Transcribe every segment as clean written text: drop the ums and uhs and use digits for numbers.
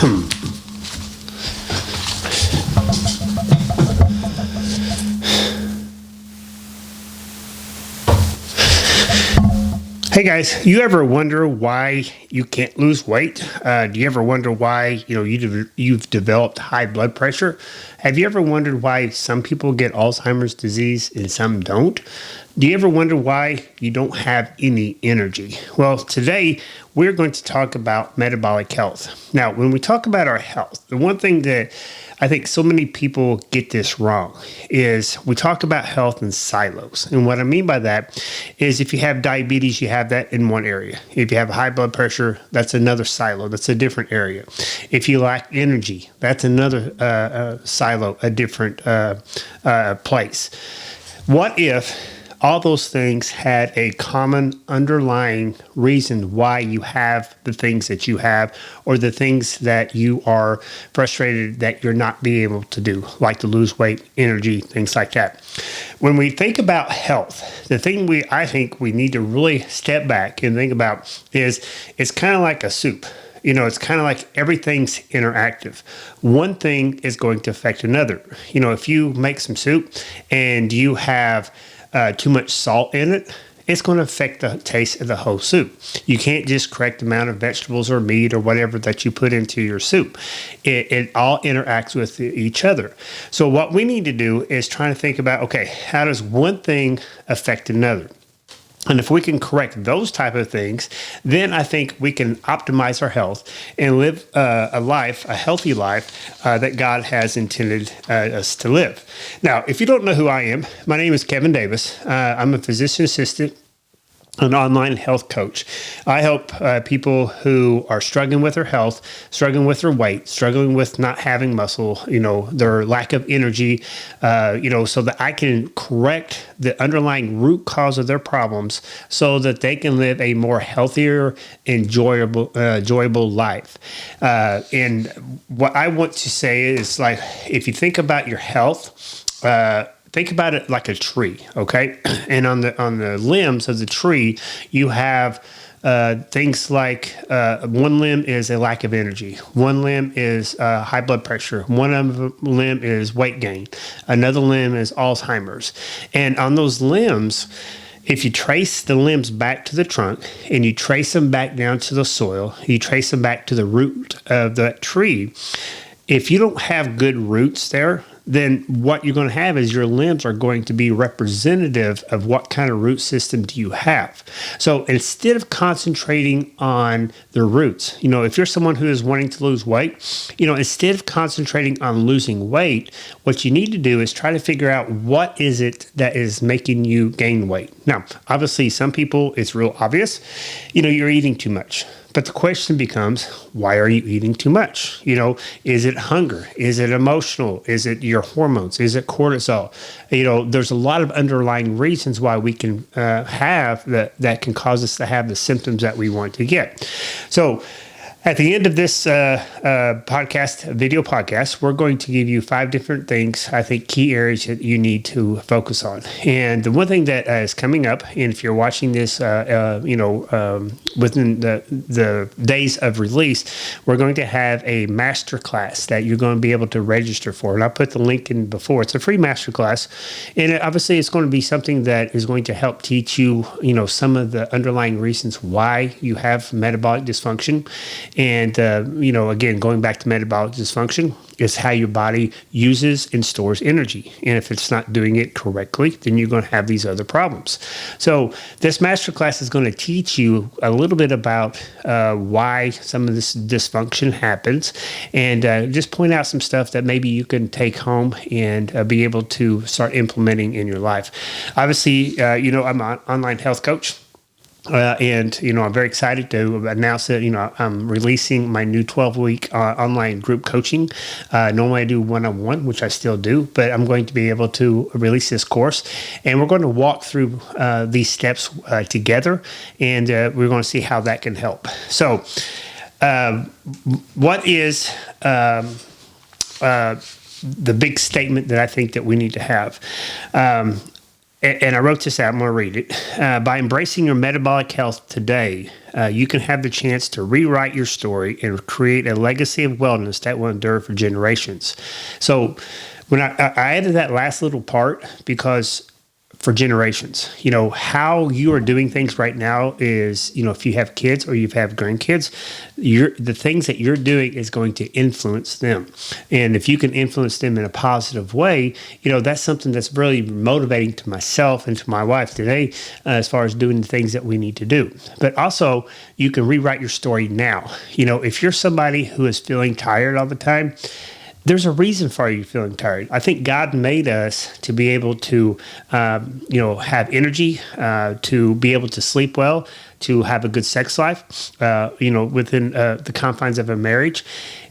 Hey guys, you ever wonder why you can't lose weight? Do you ever wonder why you've developed high blood pressure? Have you ever wondered why some people get Alzheimer's disease and some don't? Do you ever wonder why you don't have any energy? Well, today we're going to talk about metabolic health. Now, when we talk about our health, the one thing that I think so many people get this wrong is we talk about health in silos. And what I mean by that is if you have diabetes, you have that in one area. If you have high blood pressure, that's another silo. That's a different area. If you lack energy, that's another silo, a different place. What if all those things had a common underlying reason why you have the things that you have, or the things that you are frustrated that you're not being able to do, like to lose weight, energy, things like that? When we think about health, the thing I think we need to really step back and think about is it's kind of like a soup. It's kind of like everything's interactive. One thing is going to affect another. If you make some soup and you have too much salt in it, it's going to affect the taste of the whole soup. You can't just correct the amount of vegetables or meat or whatever that you put into your soup. It all interacts with each other. So what we need to do is try to think about, okay, how does one thing affect another? And if we can correct those type of things, then I think we can optimize our health and live a healthy life that God has intended us to live. Now, if you don't know who I am, my name is Kevin Davis. I'm a physician assistant, an online health coach. I help people who are struggling with their health, struggling with their weight, struggling with not having muscle, their lack of energy, so that I can correct the underlying root cause of their problems so that they can live a more healthier, enjoyable life. And what I want to say is, like, if you think about your health, think about it like a tree, okay? And on the limbs of the tree, you have things like one limb is a lack of energy. One limb is high blood pressure. One limb is weight gain. Another limb is Alzheimer's. And on those limbs, if you trace the limbs back to the trunk and you trace them back down to the soil, you trace them back to the root of that tree, if you don't have good roots there, then what you're going to have is your limbs are going to be representative of what kind of root system do you have. So instead of concentrating on the roots, if you're someone who is wanting to lose weight, instead of concentrating on losing weight, what you need to do is try to figure out what is it that is making you gain weight. Now, obviously, some people, it's real obvious, you're eating too much. But the question becomes, why are you eating too much? Is it hunger? Is it emotional? Is it your hormones? Is it cortisol? There's a lot of underlying reasons why we can have that can cause us to have the symptoms that we want to get. So at the end of this video podcast, we're going to give you 5 different things, I think, key areas that you need to focus on. And the one thing that is coming up, and if you're watching this, within the days of release, we're going to have a masterclass that you're going to be able to register for. And I'll put the link in before. It's a free masterclass. And obviously, it's going to be something that is going to help teach you, some of the underlying reasons why you have metabolic dysfunction. And, again, going back to metabolic dysfunction, is how your body uses and stores energy. And if it's not doing it correctly, then you're going to have these other problems. So this masterclass is going to teach you a little bit about why some of this dysfunction happens, and just point out some stuff that maybe you can take home and be able to start implementing in your life. Obviously, I'm an online health coach. And I'm very excited to announce that, I'm releasing my new 12-week online group coaching. Normally I do one-on-one, which I still do, but I'm going to be able to release this course. And we're going to walk through these steps together, and we're going to see how that can help. So what is the big statement that I think that we need to have? And I wrote this out. I'm going to read it. By embracing your metabolic health today, you can have the chance to rewrite your story and create a legacy of wellness that will endure for generations. So when I added that last little part because for generations, how you are doing things right now is, if you have kids or you have grandkids, the things that you're doing is going to influence them. And if you can influence them in a positive way, that's something that's really motivating to myself and to my wife today, as far as doing the things that we need to do. But also you can rewrite your story now. If you're somebody who is feeling tired all the time, there's a reason for you feeling tired. I think God made us to be able to, have energy, to be able to sleep well, to have a good sex life, within the confines of a marriage.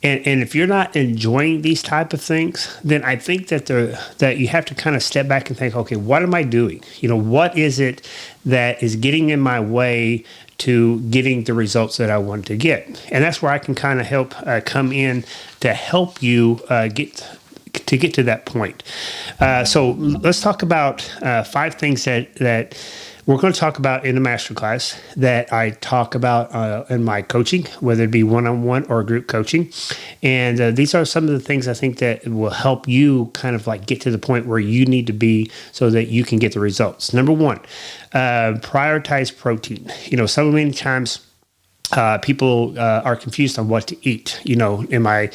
And if you're not enjoying these type of things, then I think that you have to kind of step back and think, okay, what am I doing? What is it that is getting in my way to getting the results that I want to get? And that's where I can kind of help come in to help you get to that point. So let's talk about 5 things that we're going to talk about in the masterclass that I talk about in my coaching, whether it be one-on-one or group coaching. And these are some of the things I think that will help you kind of like get to the point where you need to be so that you can get the results. Number 1, prioritize protein. So many times people are confused on what to eat. Do I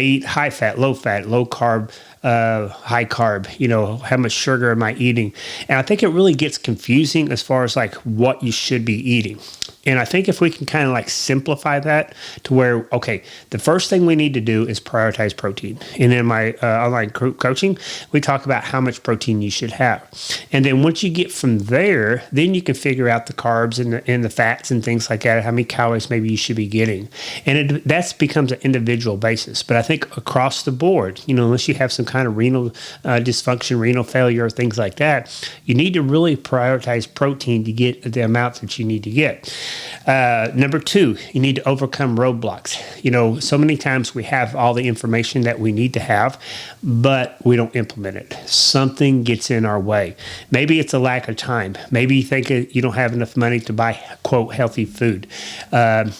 eat high fat, low carb, high carb? How much sugar am I eating? And I think it really gets confusing as far as like what you should be eating. And I think if we can kind of like simplify that to where, okay, the first thing we need to do is prioritize protein. And in my online group coaching, we talk about how much protein you should have. And then once you get from there, then you can figure out the carbs and the fats and things like that, how many calories maybe you should be getting. And that becomes an individual basis. But I think across the board, unless you have some kind of renal dysfunction, renal failure, or things like that, you need to really prioritize protein to get the amount that you need to get. Number 2, you need to overcome roadblocks. So many times we have all the information that we need to have, but we don't implement it. Something gets in our way. Maybe it's a lack of time. Maybe you think you don't have enough money to buy, quote, healthy food.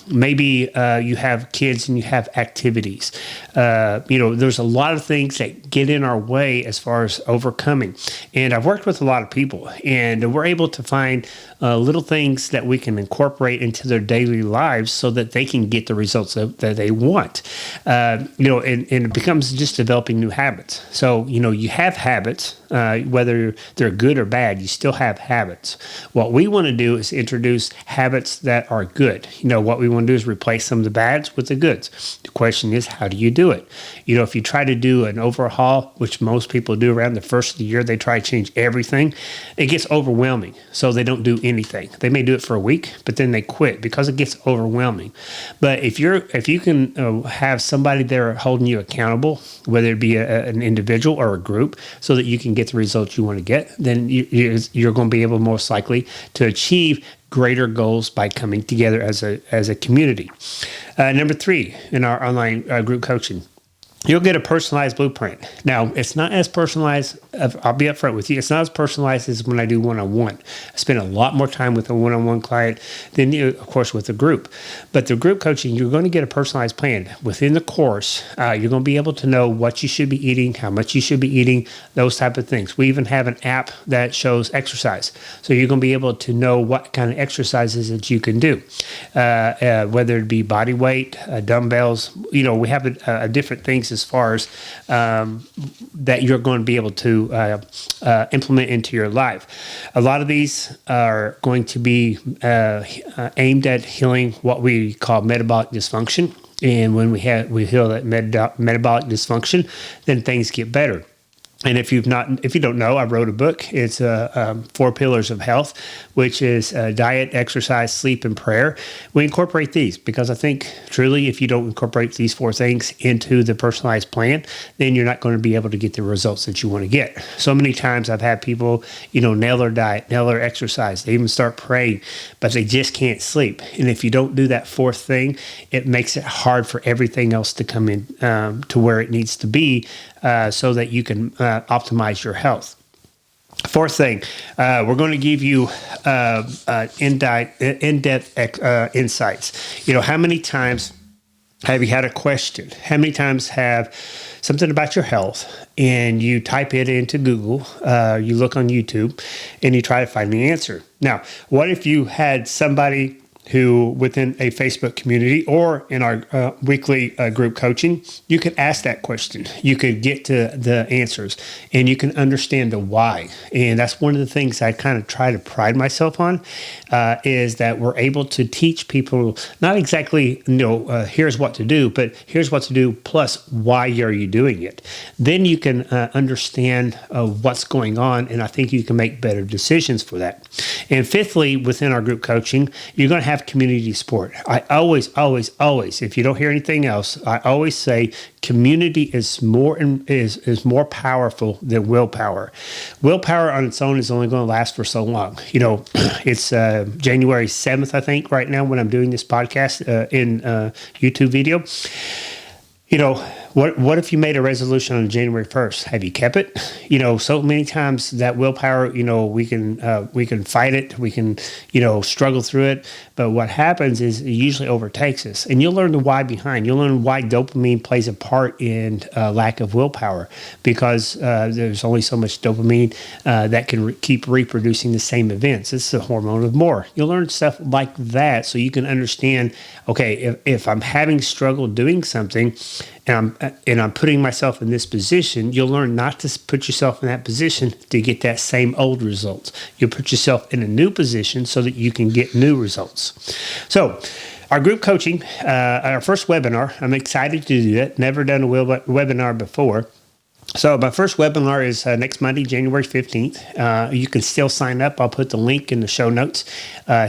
Maybe you have kids and you have activities. There's a lot of things that get in our way as far as overcoming. And I've worked with a lot of people, and we're able to find little things that we can incorporate into their daily lives so that they can get the results that they want. And it becomes just developing new habits. So, you have habits, whether they're good or bad, you still have habits. What we want to do is introduce habits that are good. What we want to do is replace some of the bads with the goods. The question is, how do you do it? If you try to do an overhaul, which most people do around the first of the year, they try to change everything, it gets overwhelming. So they don't do anything. They may do it for a week, but then they quit because it gets overwhelming. But if you can have somebody there holding you accountable, whether it be an individual or a group, so that you can get the results you want to get, then you're going to be able most likely to achieve greater goals by coming together as a community. Number 3 in our online group coaching, you'll get a personalized blueprint. Now, it's not as personalized, I'll be upfront with you, it's not as personalized as when I do one-on-one. I spend a lot more time with a one-on-one client than of course, with a group. But the group coaching, you're going to get a personalized plan. Within the course, you're going to be able to know what you should be eating, how much you should be eating, those type of things. We even have an app that shows exercise. So you're going to be able to know what kind of exercises that you can do, whether it be body weight, dumbbells. We have different things as far as that you're going to be able to implement into your life. A lot of these are going to be aimed at healing what we call metabolic dysfunction. And when we heal that metabolic dysfunction, then things get better. And if you don't know, I wrote a book. It's 4 Pillars of Health, which is diet, exercise, sleep, and prayer. We incorporate these because I think truly, if you don't incorporate these 4 things into the personalized plan, then you're not going to be able to get the results that you want to get. So many times I've had people, nail their diet, nail their exercise. They even start praying, but they just can't sleep. And if you don't do that 4th thing, it makes it hard for everything else to come in to where it needs to be, so that you can optimize your health. Fourth thing, we're going to give you in-depth insights. How many times have you had a question? How many times have something about your health and you type it into Google, you look on YouTube, and you try to find the answer? Now, what if you had somebody who within a Facebook community or in our weekly group coaching, you could ask that question. You could get to the answers and you can understand the why. And that's one of the things I kind of try to pride myself on is that we're able to teach people not exactly, here's what to do, but here's what to do plus why are you doing it. Then you can understand what's going on, and I think you can make better decisions for that. And fifthly, within our group coaching, you're going to have community support. I always, if you don't hear anything else, I always say community is more powerful than willpower. Willpower on its own is only going to last for so long. It's January 7th, I think, right now when I'm doing this podcast in YouTube video. What if you made a resolution on January 1st? Have you kept it? So many times that willpower, we can fight it, we can, struggle through it. But what happens is it usually overtakes us. And you'll learn the why behind. You'll learn why dopamine plays a part in lack of willpower, because there's only so much dopamine that can keep reproducing the same events. It's the hormone of more. You'll learn stuff like that so you can understand, okay, if I'm having struggle doing something, and I'm putting myself in this position, you'll learn not to put yourself in that position to get that same old results. You'll put yourself in a new position so that you can get new results. So our group coaching, our first webinar, I'm excited to do that. Never done a webinar before. So my first webinar is next Monday, January 15th. You can still sign up. I'll put the link in the show notes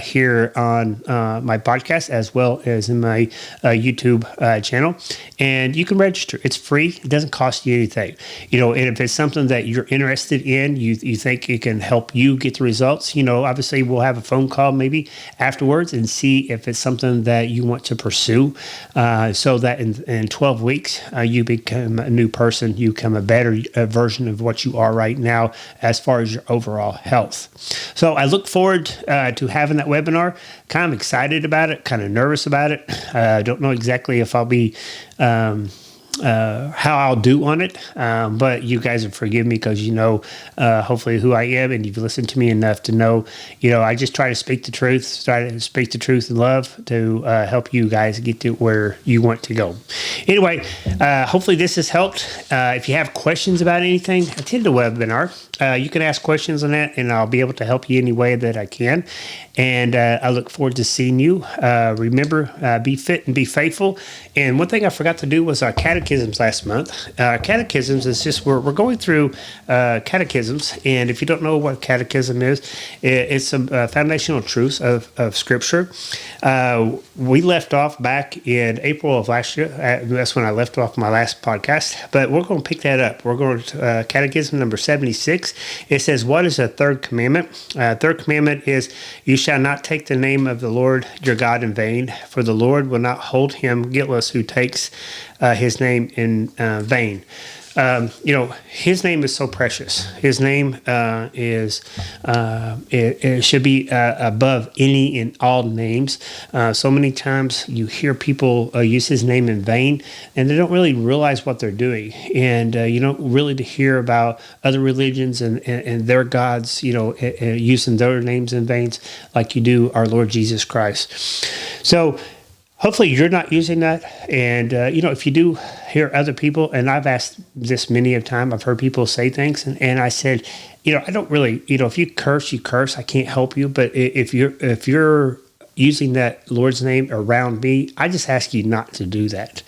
here on my podcast as well as in my YouTube channel. And you can register. It's free. It doesn't cost you anything. And if it's something that you're interested in, you think it can help you get the results, obviously we'll have a phone call maybe afterwards and see if it's something that you want to pursue so that in 12 weeks you become a new person. You become a better version of what you are right now as far as your overall health. So I look forward to having that webinar. Kind of excited about it, kind of nervous about it. I don't know exactly if I'll be how I'll do on it, but you guys will forgive me because hopefully who I am, and you've listened to me enough to know, I just try to speak the truth, in love to help you guys get to where you want to go. Anyway, hopefully this has helped. If you have questions about anything, attend the webinar. You can ask questions on that, and I'll be able to help you any way that I can. And I look forward to seeing you. Remember, be fit and be faithful. And one thing I forgot to do was our catechisms last month. Catechisms is just, we're going through catechisms. And if you don't know what catechism is, it's some foundational truths of Scripture. We left off back in April of last year. That's when I left off my last podcast. But we're going to pick that up. We're going to catechism number 76. It says, what is the third commandment? Third commandment is, you shall not take the name of the Lord your God in vain, for the Lord will not hold him guiltless who takes his name in vain. His name is so precious. His name it should be above any and all names. So many times you hear people use his name in vain, and they don't really realize what they're doing. And you don't really to hear about other religions and their gods, using their names in vain like you do our Lord Jesus Christ. So hopefully you're not using that. And, if you do hear other people, and I've asked this many a time, I've heard people say things, and I said, I don't really, if you curse, you curse. I can't help you. But if you're using that Lord's name around me, I just ask you not to do that.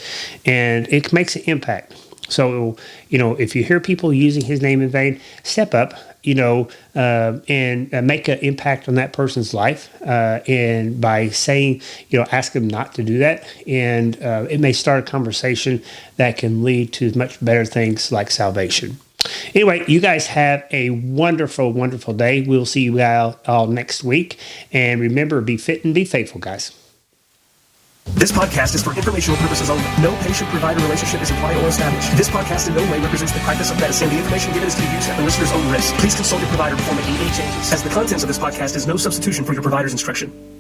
And it makes an impact. So, if you hear people using his name in vain, step up, and make an impact on that person's life. And by saying, ask them not to do that. And it may start a conversation that can lead to much better things like salvation. Anyway, you guys have a wonderful, wonderful day. We'll see you all next week. And remember, be fit and be faithful, guys. This podcast is for informational purposes only. No patient-provider relationship is implied or established. This podcast in no way represents the practice of medicine. The information given is to be used at the listener's own risk. Please consult your provider before making any changes, as the contents of this podcast is no substitution for your provider's instruction.